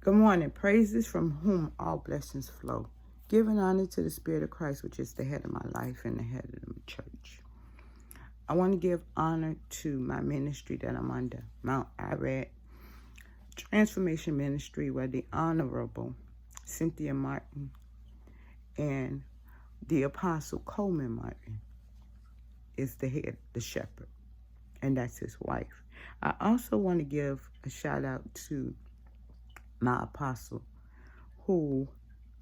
Good morning. Praises from whom all blessings flow. Giving honor to the Spirit of Christ, which is the head of my life and the head of the church. I want to give honor to my ministry that I'm under, Mount Irad Transformation Ministry, where the Honorable Cynthia Martin and the Apostle Coleman Martin is the head, the shepherd, and that's his wife. I also want to give a shout out to my apostle, who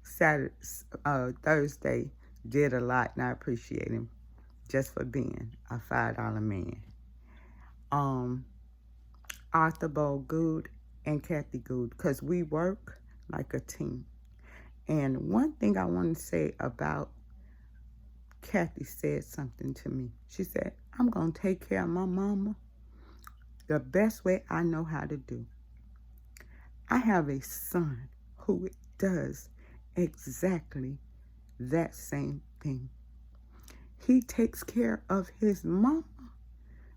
Thursday did a lot, and I appreciate him just for being a $5 man. Arthur Bowl Good and Kathy Good, because we work like a team. And one thing I want to say about Kathy said something to me. She said, I'm going to take care of my mama the best way I know how to do. I have a son who does exactly that same thing. He takes care of his mama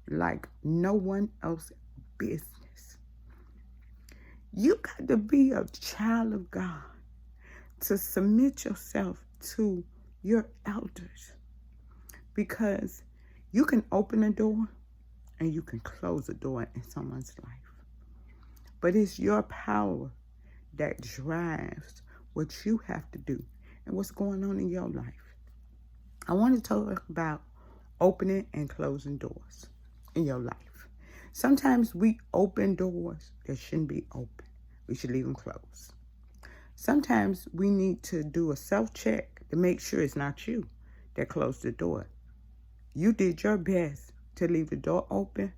like no one else business. You got to be a child of God to submit yourself to your elders, because you can open a door and you can close a door in someone's life. But it's your power that drives what you have to do and what's going on in your life. I want to talk about opening and closing doors in your life. Sometimes we open doors that shouldn't be open. We should leave them closed. Sometimes we need to do a self-check to make sure it's not you that closed the door. You did your best to leave the door open,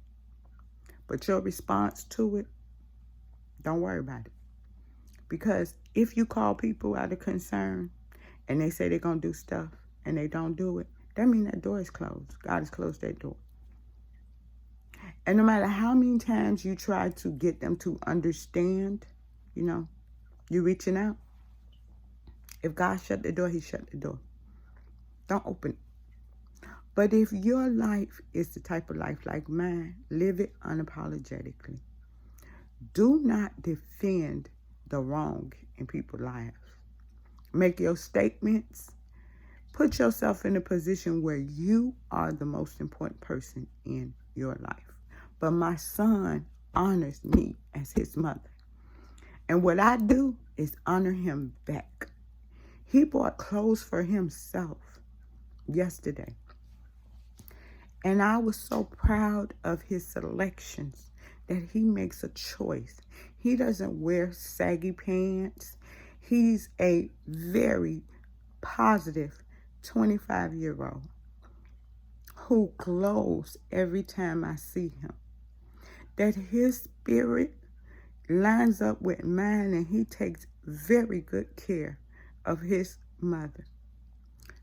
but your response to it, don't worry about it. Because if you call people out of concern and they say they're going to do stuff and they don't do it, that means that door is closed. God has closed that door. And no matter how many times you try to get them to understand, you're reaching out. If God shut the door, he shut the door. Don't open it. But if your life is the type of life like mine, live it unapologetically. Do not defend the wrong in people's lives. Make your statements. Put yourself in a position where you are the most important person in your life. But my son honors me as his mother. And what I do is honor him back. He bought clothes for himself yesterday. And I was so proud of his selections that he makes a choice. He doesn't wear saggy pants. He's a very positive 25-year-old who glows every time I see him. That his spirit lines up with mine, and he takes very good care of his mother.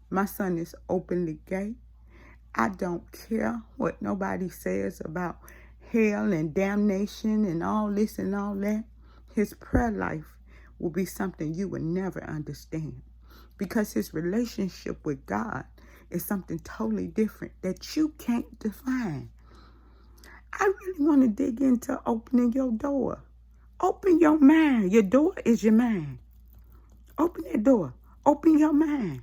My son is openly gay. I don't care what nobody says about hell and damnation and all this and all that. His prayer life will be something you will never understand, because his relationship with God is something totally different that you can't define. I really want to dig into opening your door. Open your mind. Your door is your mind. Open that door. Open your mind.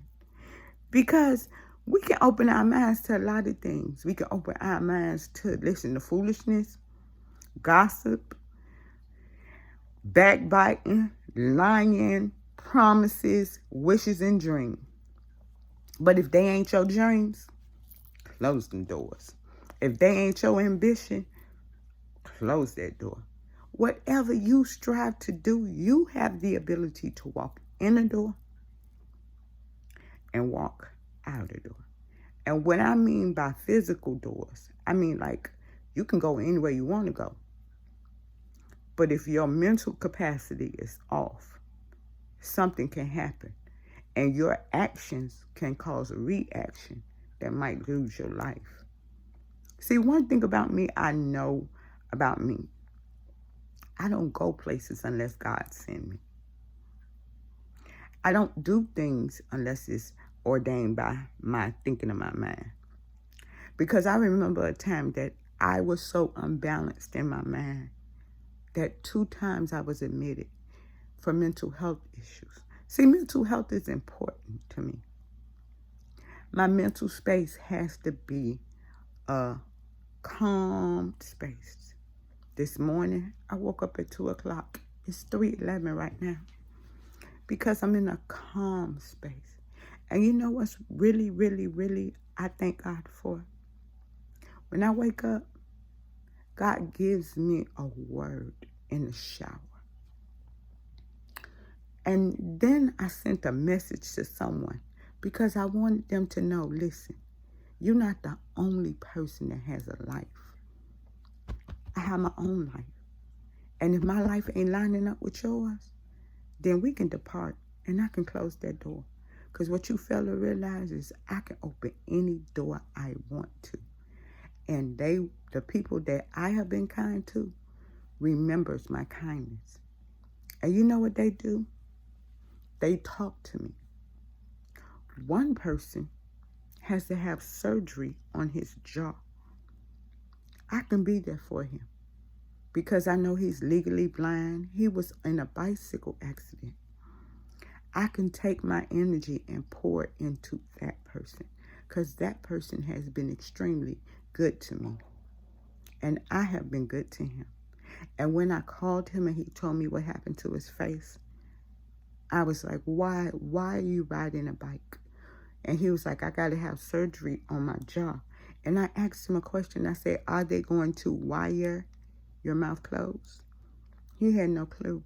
Because we can open our minds to a lot of things. We can open our minds to listen to foolishness, gossip, backbiting, lying, promises, wishes, and dreams. But if they ain't your dreams, close them doors. If they ain't your ambition, close that door. Whatever you strive to do, you have the ability to walk in the door and walk out the door. And what I mean by physical doors, I mean like you can go anywhere you want to go. But if your mental capacity is off, something can happen. And your actions can cause a reaction that might lose your life. See, one thing about me, I know about me. I don't go places unless God sends me. I don't do things unless it's ordained by my thinking of my mind. Because I remember a time that I was so unbalanced in my mind that 2 times I was admitted for mental health issues. See, mental health is important to me. My mental space has to be a calm space. This morning, I woke up at 2 o'clock. It's 3:11 right now because I'm in a calm space. And you know what's really, really, really I thank God for? When I wake up, God gives me a word in the shower. And then I sent a message to someone because I wanted them to know, listen, you're not the only person that has a life. I have my own life. And if my life ain't lining up with yours, then we can depart and I can close that door. Because what you fail to realize is I can open any door I want to. And the people that I have been kind to, remembers my kindness. And you know what they do? They talk to me. One person has to have surgery on his jaw. I can be there for him because I know he's legally blind. He was in a bicycle accident. I can take my energy and pour it into that person because that person has been extremely good to me. And I have been good to him. And when I called him and he told me what happened to his face, I was like, why are you riding a bike? And he was like, I got to have surgery on my jaw. And I asked him a question. I said, are they going to wire your mouth closed? He had no clue.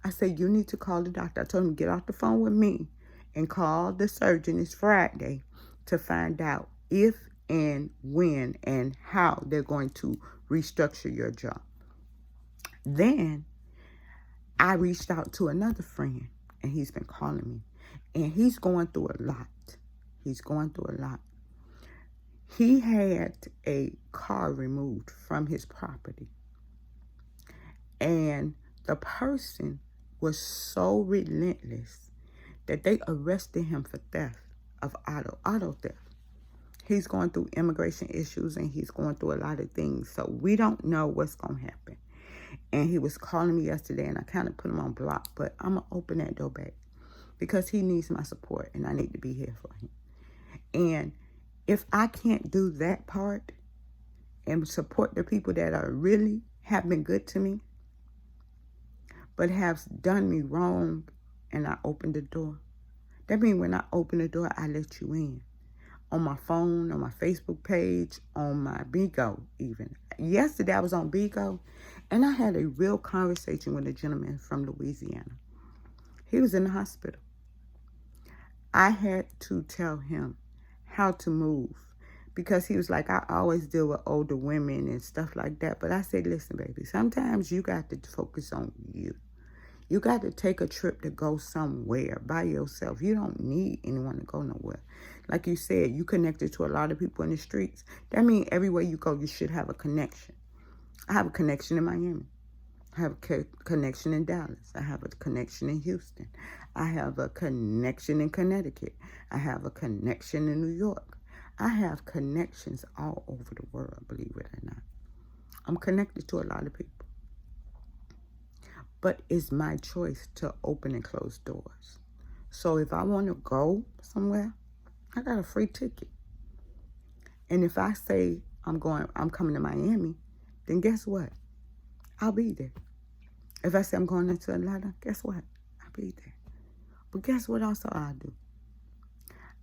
I said, you need to call the doctor. I told him, get off the phone with me and call the surgeon. It's Friday to find out if and when and how they're going to restructure your jaw. Then I reached out to another friend, and he's been calling me. And he's going through a lot. He had a car removed from his property. And the person was so relentless that they arrested him for theft of auto theft. He's going through immigration issues and he's going through a lot of things. So we don't know what's going to happen. And he was calling me yesterday and I kind of put him on block, but I'm going to open that door back because he needs my support and I need to be here for him. And if I can't do that part and support the people that are really have been good to me, but have done me wrong and I open the door, that means when I open the door, I let you in. On my phone, on my Facebook page, on my Bigo even. Yesterday I was on Bigo and I had a real conversation with a gentleman from Louisiana. He was in the hospital. I had to tell him how to move because he was like, I always deal with older women and stuff like that. But I said, listen, baby, sometimes you got to focus on you. You got to take a trip to go somewhere by yourself. You don't need anyone to go nowhere. Like you said, you connected to a lot of people in the streets. That means everywhere you go, you should have a connection. I have a connection in Miami. I have a connection in Dallas. I have a connection in Houston. I have a connection in Connecticut. I have a connection in New York. I have connections all over the world, believe it or not. I'm connected to a lot of people. But it's my choice to open and close doors. So if I want to go somewhere, I got a free ticket. And if I say I'm coming to Miami, then guess what? I'll be there. If I say I'm going into Atlanta, guess what? I'll be there. But guess what also I'll do?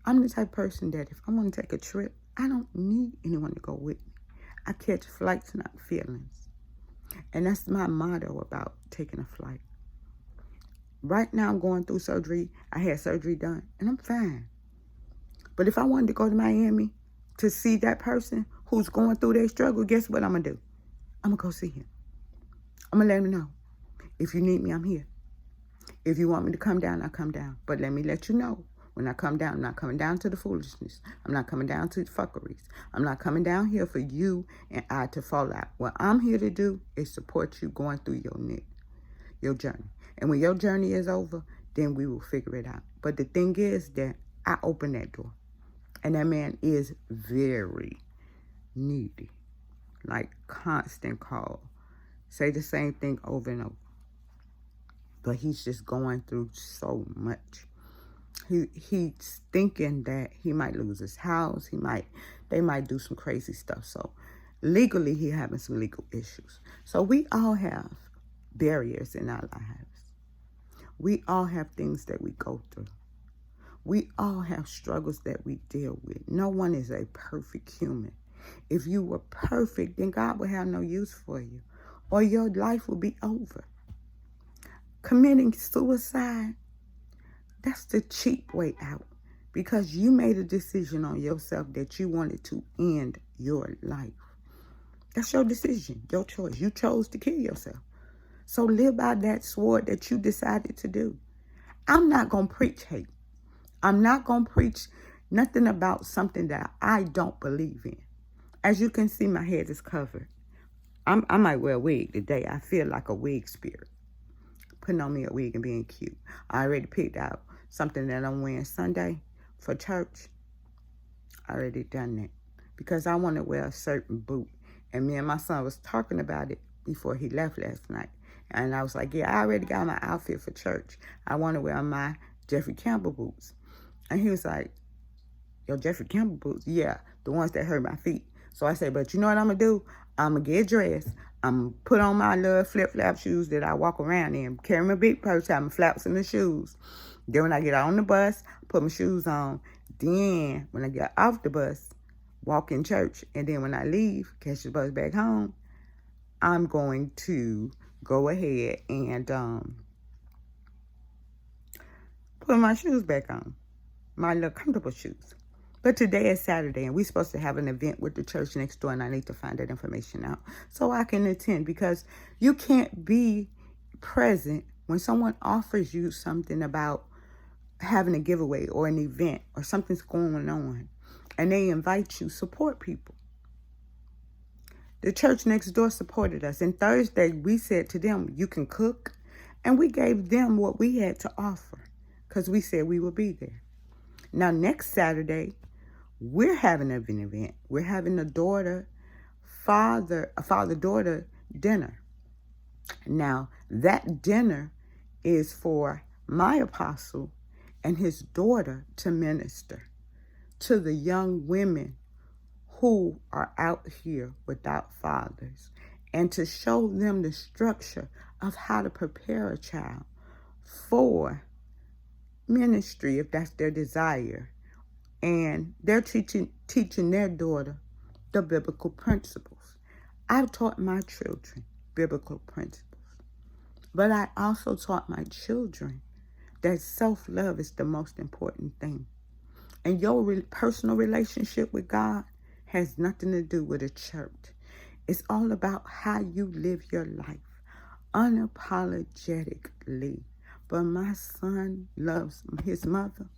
I'm the type of person that if I want to take a trip, I don't need anyone to go with me. I catch flights, not feelings. And that's my motto about taking a flight. Right now I'm going through surgery. I had surgery done and I'm fine. But if I wanted to go to Miami to see that person who's going through their struggle, guess what I'm going to do? I'm going to go see him. I'm going to let him know. If you need me, I'm here. If you want me to come down, I'll come down. But let me let you know, when I come down, I'm not coming down to the foolishness. I'm not coming down to the fuckeries. I'm not coming down here for you and I to fall out. What I'm here to do is support you going through your journey. And when your journey is over, then we will figure it out. But the thing is that I open that door. And that man is very needy. Like constant call. Say the same thing over and over. but he's just going through so much. He's thinking that he might lose his house. They might do some crazy stuff. So legally, he having some legal issues. So we all have barriers in our lives. We all have things that we go through. We all have struggles that we deal with. No one is a perfect human. If you were perfect, then God would have no use for you, or your life would be over. Committing suicide, that's the cheap way out, because you made a decision on yourself that you wanted to end your life. That's your decision, your choice. You chose to kill yourself. So live by that sword that you decided to do. I'm not going to preach hate. I'm not going to preach nothing about something that I don't believe in. As you can see, my head is covered. I might wear a wig today. I feel like a wig spirit. Putting on me a wig and being cute. I already picked out something that I'm wearing Sunday for church. I already done that. Because I want to wear a certain boot. And me and my son was talking about it before he left last night. And I was like, yeah, I already got my outfit for church. I want to wear my Jeffrey Campbell boots. And he was like, your Jeffrey Campbell boots? Yeah, the ones that hurt my feet. So I said, but you know what I'm going to do? I'm going to get dressed. I'm going to put on my little flip-flap shoes that I walk around in. Carry my big purse, have my flaps in the shoes. Then when I get on the bus, put my shoes on. Then when I get off the bus, walk in church. And then when I leave, catch the bus back home, I'm going to go ahead and put my shoes back on. My little comfortable shoes. But today is Saturday, and we're supposed to have an event with the church next door, and I need to find that information out so I can attend, because you can't be present when someone offers you something about having a giveaway or an event or something's going on, and they invite you. Support people. The church next door supported us, and Thursday we said to them, you can cook, and we gave them what we had to offer because we said we would be there. Now, next Saturday, we're having an event. We're having a father-daughter dinner. Now, that dinner is for my apostle and his daughter to minister to the young women who are out here without fathers, and to show them the structure of how to prepare a child for ministry, if that's their desire. And they're teaching their daughter the biblical principles. I've taught my children biblical principles, but I also taught my children that self-love is the most important thing. And your personal relationship with God has nothing to do with a church. It's all about how you live your life unapologetically. But my son loves his mother.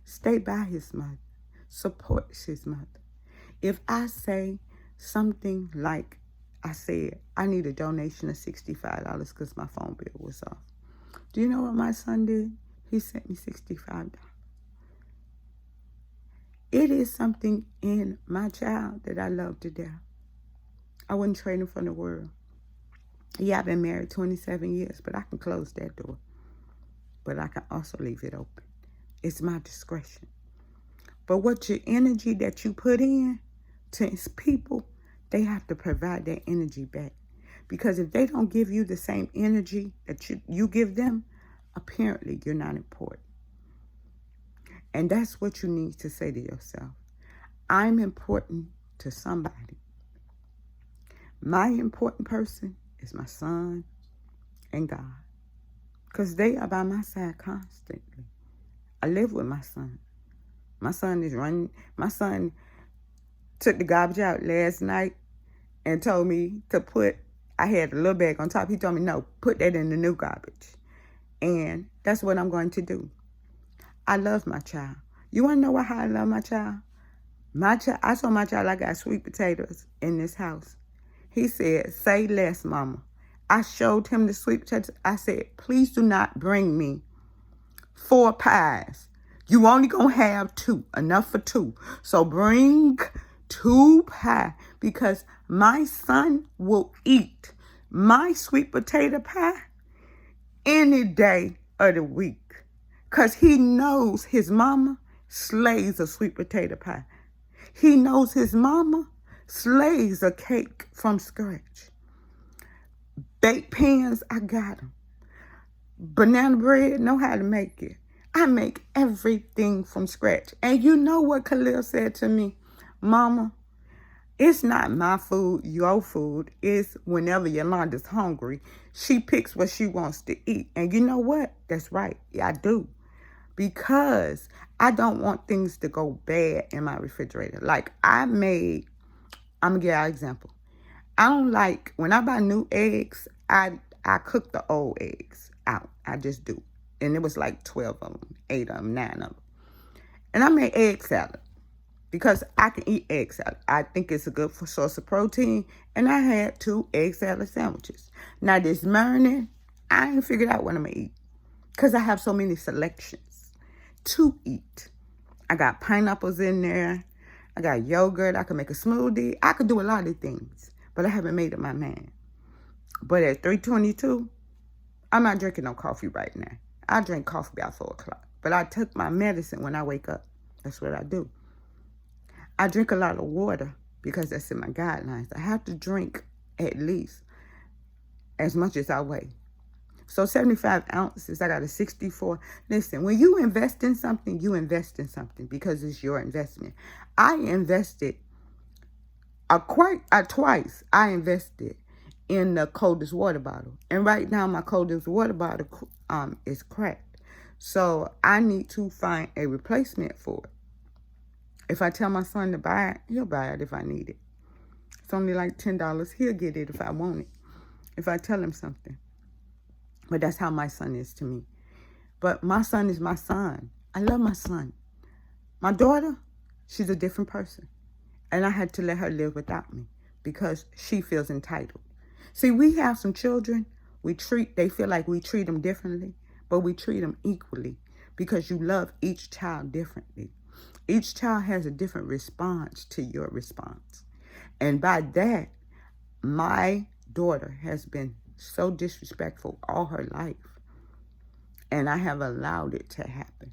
Stay by his mother. Supports his mother. If I say something like I said, I need a donation of $65 because my phone bill was off. Do you know what my son did? He sent me $65. It is something in my child that I love to death. I wouldn't trade him for the world. Yeah, I've been married 27 years, but I can close that door. But I can also leave it open. It's my discretion. But what your energy that you put in to people, they have to provide that energy back. Because if they don't give you the same energy that you give them, apparently you're not important. And that's what you need to say to yourself. I'm important to somebody. My important person is my son and God. Because they are by my side constantly. I live with my son. My son is running. My son took the garbage out last night and told me to I had a little bag on top. He told me, no, put that in the new garbage. And that's what I'm going to do. I love my child. You want to know how I love my child? I told my child I got sweet potatoes in this house. He said, say less, mama. I showed him the sweet potatoes. I said, please do not bring me 4 pies. You only gonna have 2, enough for 2. So bring 2 pies, because my son will eat my sweet potato pie any day of the week. Because he knows his mama slays a sweet potato pie. He knows his mama slays a cake from scratch. Baked pans, I got them. Banana bread, know how to make it. I make everything from scratch. And you know what Khalil said to me? Mama, it's not my food, your food. It's whenever Yolanda's hungry, she picks what she wants to eat. And you know what? That's right. Yeah, I do. Because I don't want things to go bad in my refrigerator. Like I'm going to give you an example. I don't like, when I buy new eggs, I cook the old eggs out. I just do. And it was like 12 of them, 8 of them, 9 of them. And I made egg salad because I can eat egg salad. I think it's a good source of protein. And I had 2 egg salad sandwiches. Now this morning, I ain't figured out what I'm going to eat because I have so many selections to eat. I got pineapples in there. I got yogurt. I can make a smoothie. I could do a lot of things, but I haven't made up my mind. But at 3:22, I'm not drinking no coffee right now. I drink coffee about 4 o'clock. But I took my medicine when I wake up. That's what I do. I drink a lot of water because that's in my guidelines. I have to drink at least as much as I weigh. So 75 ounces, I got a 64. Listen, when you invest in something, you invest in something because it's your investment. I invested twice. I invested in the coldest water bottle. And right now, my coldest water bottle is cracked. So I need to find a replacement for it. If I tell my son to buy it, he'll buy it if I need it. It's only like $10. He'll get it if I want it, if I tell him something. But that's how my son is to me. But my son is my son. I love my son. My daughter, she's a different person. And I had to let her live without me because she feels entitled. See, we have some children, they feel like we treat them differently, but we treat them equally because you love each child differently. Each child has a different response to your response. And by that, my daughter has been so disrespectful all her life. And I have allowed it to happen.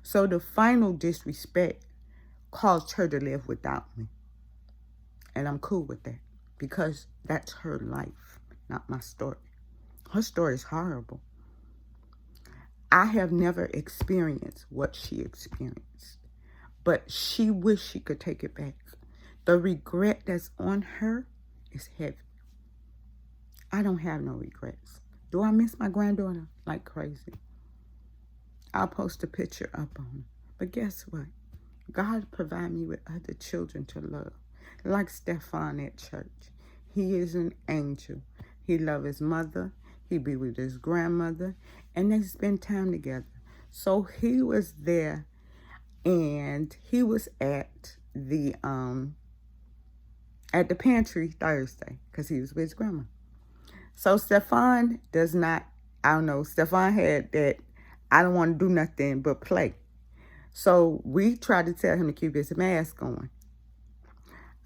So the final disrespect caused her to live without me. And I'm cool with that because that's her life, not my story. Her story is horrible. I have never experienced what she experienced, but she wished she could take it back. The regret that's on her is heavy. I don't have no regrets. Do I miss my granddaughter like crazy? I'll post a picture up on her. But guess what? God provided me with other children to love. Like Stefan at church. He is an angel. He loves his mother. He be with his grandmother. And they spend time together. So he was there. And he was at the pantry Thursday. Because he was with his grandma. So Stefan does not, Stefan had that, I don't want to do nothing but play. So we tried to tell him to keep his mask on.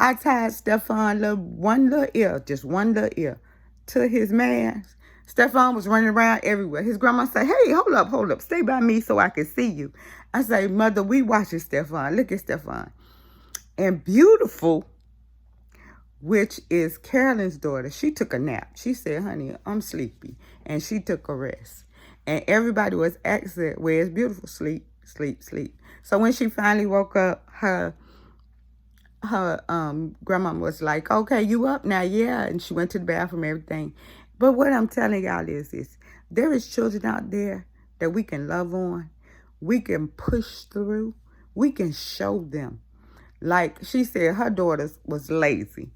I tied Stefan one little ear to his mask. Stefan was running around everywhere. His grandma said, hey, hold up, stay by me so I can see you. I say, Mother, we watching Stefan. Look at Stefan. And Beautiful, which is Carolyn's daughter, she took a nap. She said, honey, I'm sleepy. And she took a rest. And everybody was asking, where's Beautiful? Sleep. So when she finally woke up, her grandma was like, okay, you up now? Yeah. And she went to the bathroom, everything. But what I'm telling y'all is this. There is children out there that we can love on. We can push through. We can show them. Like she said, her daughter was lazy.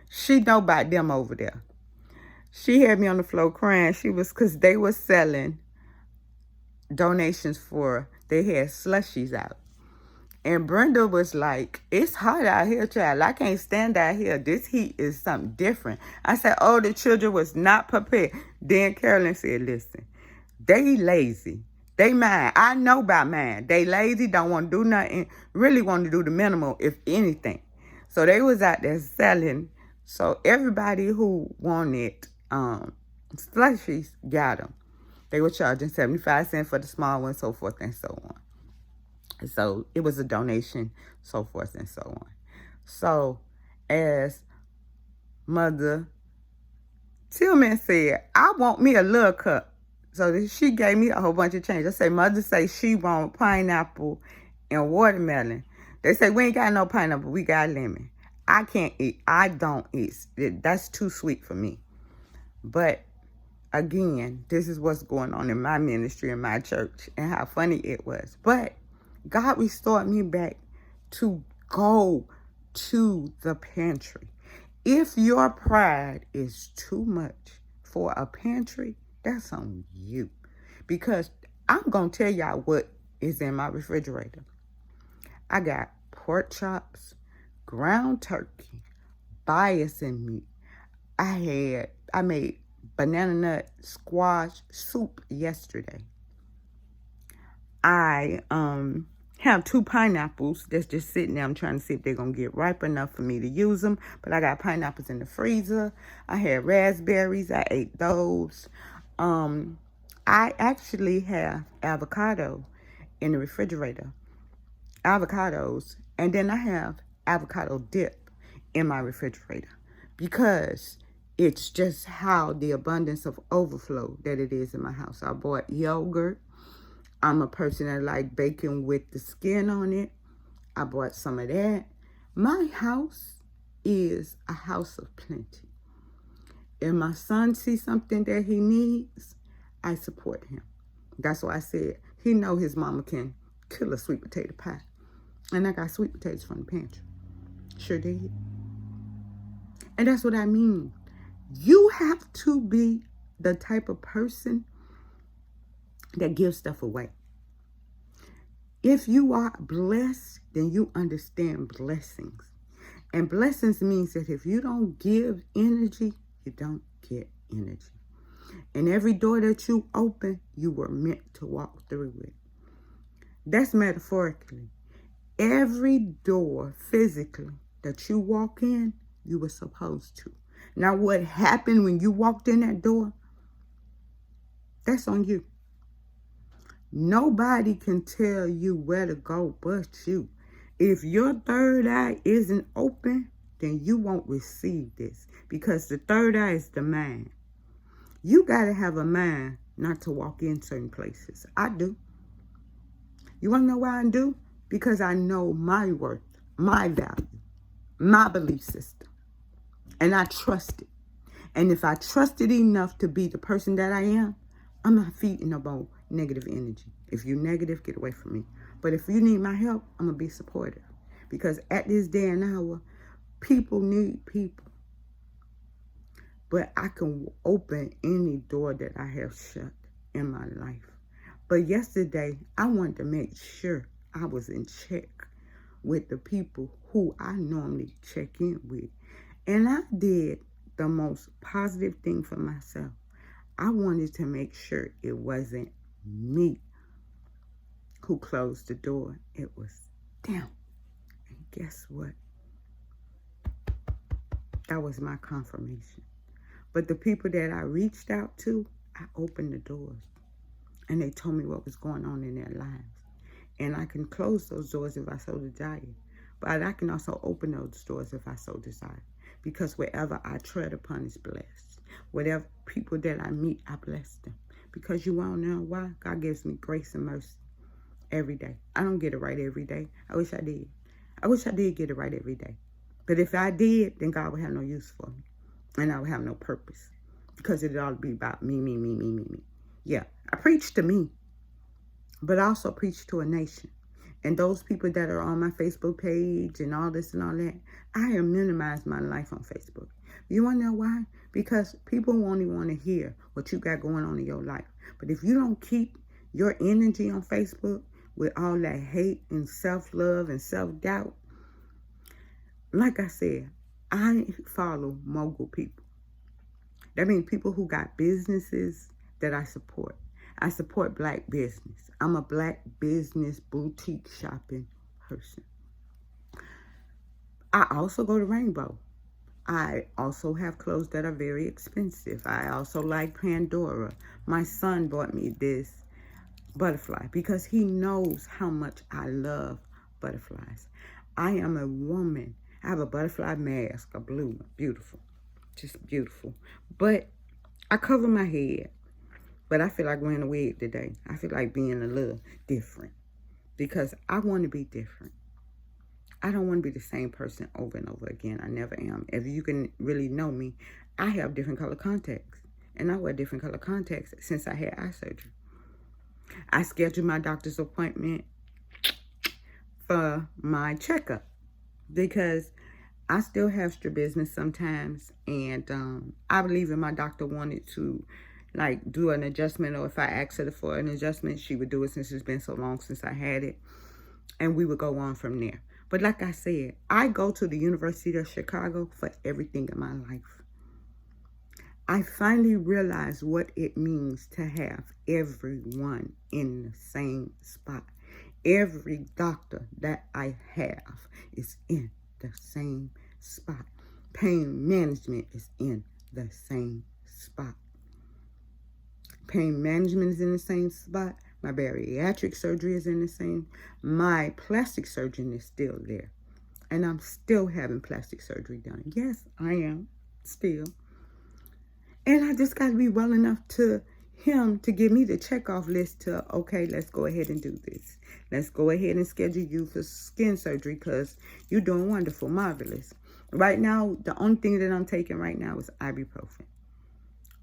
She know about them over there. She had me on the floor crying. Because they were selling donations they had slushies out. And Brenda was like, it's hot out here, child. I can't stand out here. This heat is something different. I said, oh, the children was not prepared. Then Carolyn said, listen, they lazy. They mine. I know about mine. They lazy, don't want to do nothing, really want to do the minimal, if anything. So they was out there selling. So everybody who wanted slushies got them. They were charging 75 cents for the small one, so forth and so on. So it was a donation, so forth and so on. So as Mother Tillman said, I want me a little cup. So she gave me a whole bunch of change. I say, Mother say she want pineapple and watermelon. They say, we ain't got no pineapple, we got lemon. I can't eat. I don't eat. That's too sweet for me. But again, this is what's going on in my ministry, in my church, and how funny it was. But God restored me back to go to the pantry. If your pride is too much for a pantry, that's on you. Because I'm going to tell y'all what is in my refrigerator. I got pork chops, ground turkey, bison meat. I made banana nut squash soup yesterday. I have 2 pineapples that's just sitting there. I'm trying to see if they're going to get ripe enough for me to use them. But I got pineapples in the freezer. I had raspberries. I ate those. I actually have avocado in the refrigerator. Avocados. And then I have avocado dip in my refrigerator. Because it's just how the abundance of overflow that it is in my house. I bought yogurt. I'm a person that like bacon with the skin on it. I bought some of that. My house is a house of plenty. If my son sees something that he needs, I support him. That's why I said he know his mama can kill a sweet potato pie. And I got sweet potatoes from the pantry. Sure did. And that's what I mean. You have to be the type of person that gives stuff away. If you are blessed, then you understand blessings. And blessings means that if you don't give energy, you don't get energy. And every door that you open, you were meant to walk through it. That's metaphorically. Every door physically that you walk in, you were supposed to. Now, what happened when you walked in that door, that's on you. Nobody can tell you where to go but you. If your third eye isn't open, then you won't receive this. Because the third eye is the mind. You got to have a mind not to walk in certain places. I do. You want to know why I do? Because I know my worth, my value, my belief system. And I trust it. And if I trust it enough to be the person that I am, I'm not feeding about negative energy. If you're negative, get away from me. But if you need my help, I'm going to be supportive. Because at this day and hour, people need people. But I can open any door that I have shut in my life. But yesterday, I wanted to make sure I was in check with the people who I normally check in with. And I did the most positive thing for myself. I wanted to make sure it wasn't me who closed the door. It was them. And guess what? That was my confirmation. But the people that I reached out to, I opened the doors. And they told me what was going on in their lives. And I can close those doors if I so desire. But I can also open those doors if I so desire. Because wherever I tread upon is blessed. Whatever people that I meet, I bless them. Because you all know why? God gives me grace and mercy every day. I don't get it right every day. I wish I did. I wish I did get it right every day. But if I did, then God would have no use for me. And I would have no purpose. Because it ought to be about me. Yeah, I preach to me. But I also preach to a nation. And those people that are on my Facebook page and all this and all that, I have minimized my life on Facebook. You want to know why? Because people won't even want to hear what you got going on in your life. But if you don't keep your energy on Facebook with all that hate and self-love and self-doubt, like I said, I follow mogul people. That means people who got businesses that I support. I support black business. I'm a black business boutique shopping person. I also go to Rainbow. I also have clothes that are very expensive. I also like Pandora. My son bought me this butterfly because he knows how much I love butterflies. I am a woman. I have a butterfly mask, a blue one, beautiful, just beautiful. But I cover my head, but I feel like wearing a wig today. I feel like being a little different because I want to be different. I don't want to be the same person over and over again. I never am. If you can really know me, I have different color contacts. And I wear different color contacts since I had eye surgery. I scheduled my doctor's appointment for my checkup because I still have strabismus sometimes. And I believe if my doctor wanted to like do an adjustment, or if I asked her for an adjustment, she would do it since it's been so long since I had it. And we would go on from there. But like I said, I go to the University of Chicago for everything in my life. I finally realized what it means to have everyone in the same spot. Every doctor that I have is in the same spot. Pain management is in the same spot. Pain management is in the same spot. My bariatric surgery is in the same. My plastic surgeon is still there. And I'm still having plastic surgery done. Yes, I am. Still. And I just got to be well enough to him to give me the checkoff list to, okay, let's go ahead and do this. Let's go ahead and schedule you for skin surgery because you're doing wonderful, marvelous. Right now, the only thing that I'm taking right now is ibuprofen.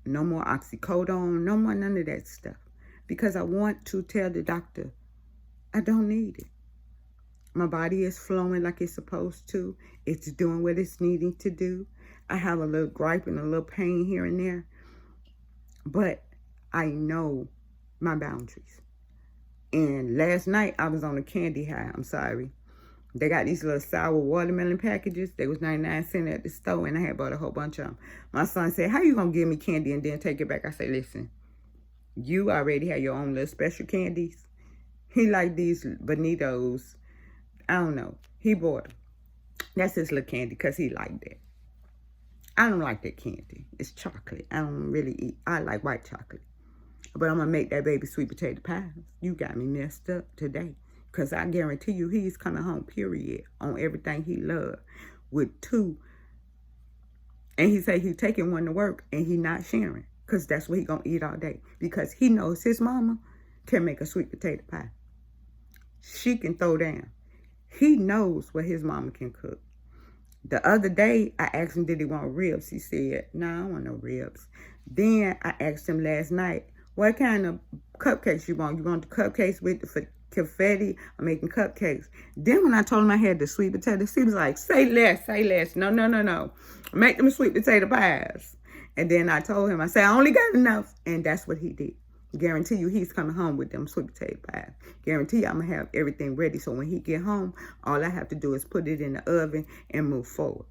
No more oxycodone, no more none of that stuff. Because I want to tell the doctor, I don't need it. My body is flowing like it's supposed to. It's doing what it's needing to do. I have a little gripe and a little pain here and there. But I know my boundaries. And last night, I was on a candy high. I'm sorry. They got these little sour watermelon packages. They was 99 cents at the store, and I had bought a whole bunch of them. My son said, how you going to give me candy and then take it back? I said, listen. You already have your own little special candies. He liked these Bonitos. I don't know. He bought them. That's his little candy because he liked that. I don't like that candy. It's chocolate. I don't really eat. I like white chocolate. But I'm going to make that baby sweet potato pie. You got me messed up today. Because I guarantee you he's coming home, period, on everything he loved with 2. And he say he's taking 1 to work and he not sharing. Because that's what he going to eat all day. Because he knows his mama can make a sweet potato pie. She can throw down. He knows what his mama can cook. The other day, I asked him, did he want ribs? He said, no, I don't want no ribs. Then I asked him last night, what kind of cupcakes you want? You want the cupcakes with the confetti? I'm making cupcakes. Then when I told him I had the sweet potatoes, he was like, say less, say less. No, no, no, no. Make them sweet potato pies. And then I told him, I said, I only got enough. And that's what he did. Guarantee you he's coming home with them sweet potato pies. Guarantee you I'm going to have everything ready. So when he get home, all I have to do is put it in the oven and move forward.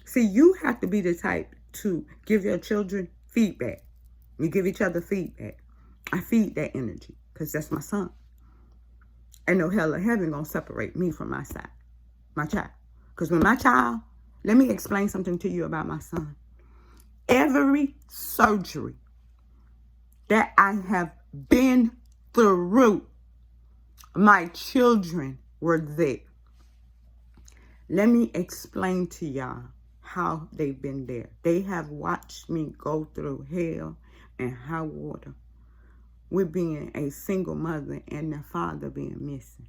See, you have to be the type to give your children feedback. You give each other feedback. I feed that energy because that's my son. And no hell of heaven going to separate me from my side, my child. Because when my child, let me explain something to you about my son. Every surgery that I have been through, my children were there. Let me explain to y'all how they've been there. They have watched me go through hell and high water with being a single mother and their father being missing.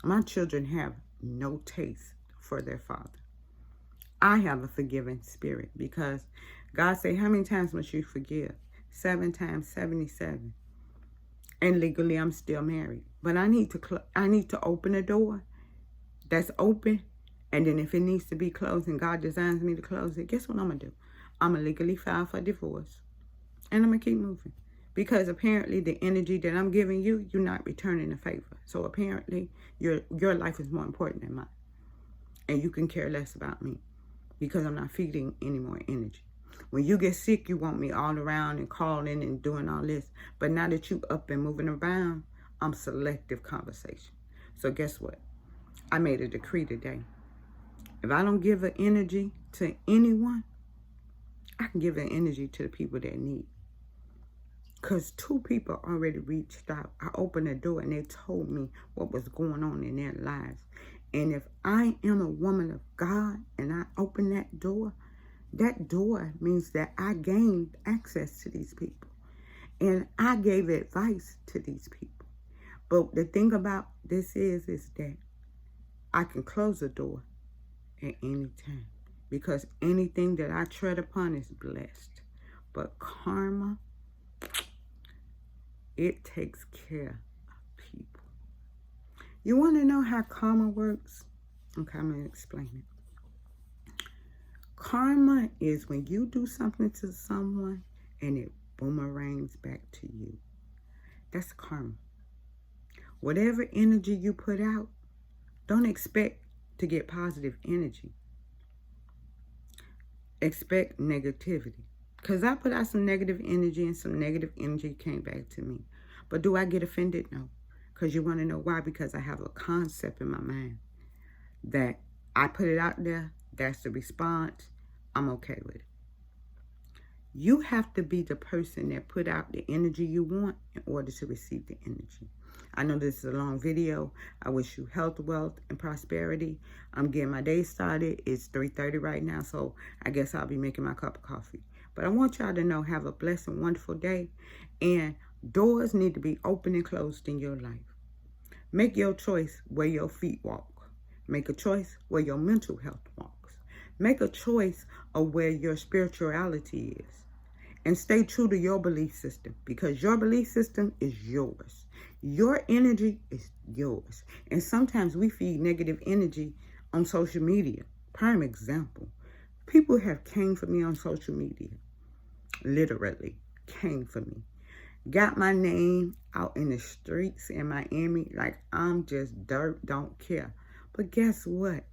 My children have no taste for their father. I have a forgiving spirit because God said, how many times must you forgive? 7 times 77. And legally, I'm still married. But I need to open a door that's open. And then if it needs to be closed and God designs me to close it, guess what I'm going to do? I'm going to legally file for divorce. And I'm going to keep moving. Because apparently the energy that I'm giving you, you're not returning the favor. So apparently your life is more important than mine. And you can care less about me. Because I'm not feeding any more energy. When you get sick, you want me all around and calling and doing all this. But now that you up and moving around, I'm selective conversation. So guess what? I made a decree today. If I don't give an energy to anyone, I can give an energy to the people that need. Because 2 people already reached out. I opened the door and they told me what was going on in their lives. And if I am a woman of God and I open that door means that I gained access to these people. And I gave advice to these people. But the thing about this is that I can close the door at any time. Because anything that I tread upon is blessed. But karma, it takes care of people. You want to know how karma works? Okay, I'm going to explain it. Karma is when you do something to someone and it boomerangs back to you. That's karma. Whatever energy you put out, don't expect to get positive energy. Expect negativity. Because I put out some negative energy and some negative energy came back to me. But do I get offended? No. Because you want to know why? Because I have a concept in my mind that I put it out there. That's the response. I'm okay with it. You have to be the person that put out the energy you want in order to receive the energy. I know this is a long video. I wish you health, wealth, and prosperity. I'm getting my day started. It's 3:30 right now, so I guess I'll be making my cup of coffee. But I want y'all to know, have a blessed and wonderful day. And doors need to be open and closed in your life. Make your choice where your feet walk. Make a choice where your mental health walks. Make a choice of where your spirituality is. And stay true to your belief system, because your belief system is yours. Your energy is yours. And sometimes we feed negative energy on social media. Prime example. People have came for me on social media. Literally came for me. Got my name out in the streets in Miami like I'm just dirt, don't care. But guess what?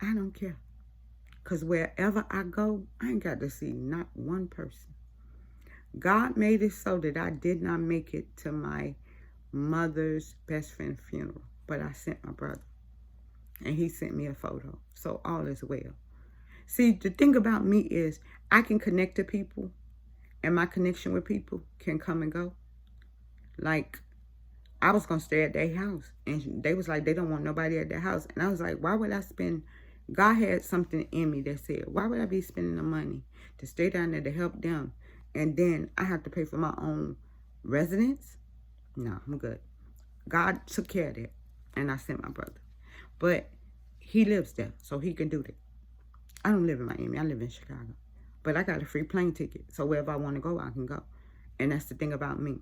I don't care. Because wherever I go, I ain't got to see not one person. God made it so that I did not make it to my mother's best friend's funeral. But I sent my brother. And he sent me a photo. So all is well. See, the thing about me is I can connect to people. And my connection with people can come and go. Like, I was going to stay at their house. And they was like, they don't want nobody at their house. And I was like, why would I spend... God had something in me that said, why would I be spending the money to stay down there to help them? And then I have to pay for my own residence? No, I'm good. God took care of that. And I sent my brother. But he lives there, so he can do that. I don't live in Miami. I live in Chicago. But I got a free plane ticket. So wherever I want to go, I can go. And that's the thing about me.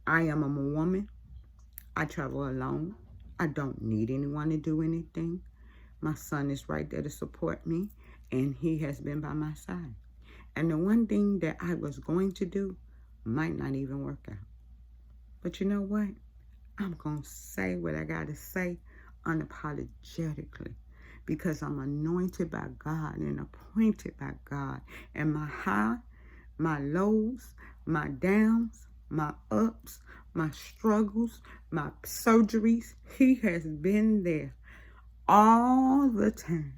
I am a woman. I travel alone. I don't need anyone to do anything. My son is right there to support me, and he has been by my side. And the one thing that I was going to do might not even work out. But you know what? I'm going to say what I got to say unapologetically, because I'm anointed by God and appointed by God. And my high, my lows, my downs, my ups, my struggles, my surgeries, he has been there all the time.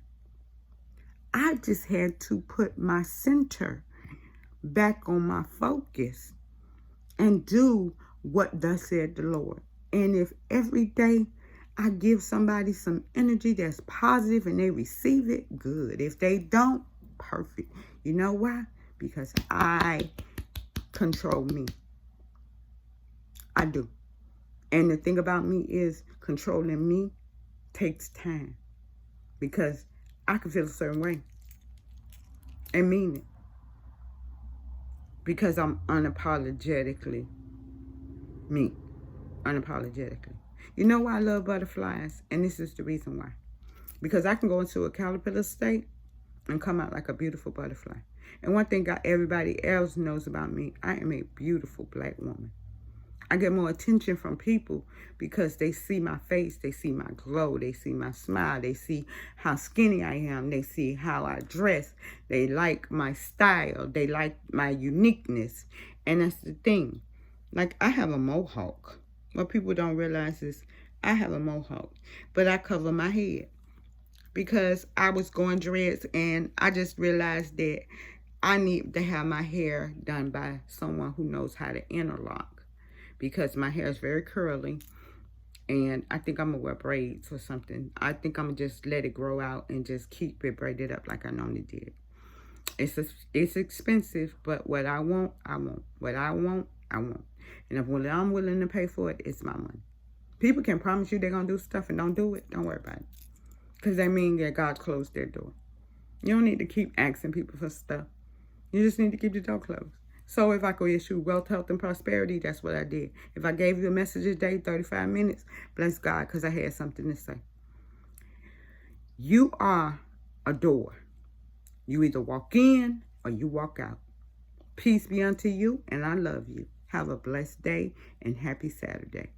I just had to put my center back on my focus and do what thus said the Lord. And if every day I give somebody some energy that's positive and they receive it, good. If they don't, perfect. You know why? Because I control me. I do. And the thing about me is controlling me takes time, because I can feel a certain way and mean it, because I'm unapologetically me, unapologetically. You know why I love butterflies? And this is the reason why. Because I can go into a caterpillar state and come out like a beautiful butterfly. And one thing everybody else knows about me, I am a beautiful black woman. I get more attention from people because they see my face, they see my glow, they see my smile, they see how skinny I am, they see how I dress, they like my style, they like my uniqueness. And that's the thing. Like, I have a mohawk. What people don't realize is I have a mohawk, but I cover my head. because I was going dreads, and I just realized that I need to have my hair done by someone who knows how to interlock, because my hair is very curly, and I think I'm gonna wear braids or something. I think I'm gonna just let it grow out and just keep it braided up like I normally did. It's expensive, but what I want, I want. What I want, I want. And if what I'm willing to pay for it, it's my money. People can promise you they're going to do stuff and don't do it. Don't worry about it. Because that means that God closed their door. You don't need to keep asking people for stuff. You just need to keep the door closed. So if I could issue wealth, health, and prosperity, that's what I did. If I gave you a message a day, 35 minutes, bless God, because I had something to say. You are a door. You either walk in or you walk out. Peace be unto you, and I love you. Have a blessed day and happy Saturday.